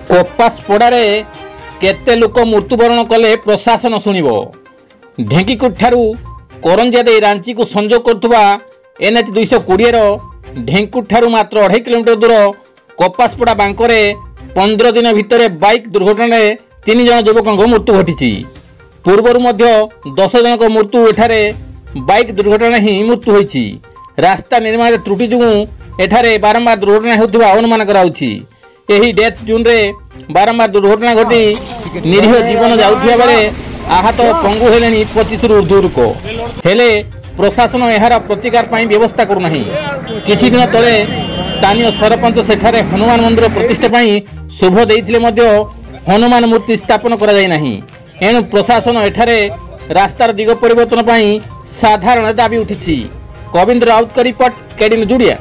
कोपासपड़े केते लोक मृत्युवरण कले प्रशासन शुणव। ढेंकीकुट ठारू करंजिया दे रांची को संजोग करथुवा NH 220 ढेंकीकुट ठारू मात्र 2.5 किलोमीटर दूर कोपासपड़ा बांकरे 15 दिन भितर बाइक दुर्घटना 3 जन युवकों मृत्यु घटी। पूर्वर 10 जन मृत्यु एठारे बाइक दुर्घटना ही मृत्यु होईछि। रास्ता निर्माण त्रुटि जुगु एठारे बारंबार दुर्घटना होउथिबा अनुमान कराउछि। एही डेथ जून रे बारंबार दुर्घटना घटी निरीह जीवन जाउथिबा बेले आहत पंगु हेलेनी 25 रु ऊर्ध्व लोक हेले प्रशासन एहार प्रतिकार पई व्यवस्था करूनाही। किछि दिन तले स्थानीय सरपंच सेठारे हनुमान मंदिर प्रतिष्ठा पई शुभ देइथिले मध्य हनुमान मूर्ति स्थापन करा जाय नाही। एणु प्रशासन एठारे रास्तार दिग परिवर्तन पई साधारण दाबी उठिछि। कविंद्र राउत का रिपोर्ट, केडी जुड़िया।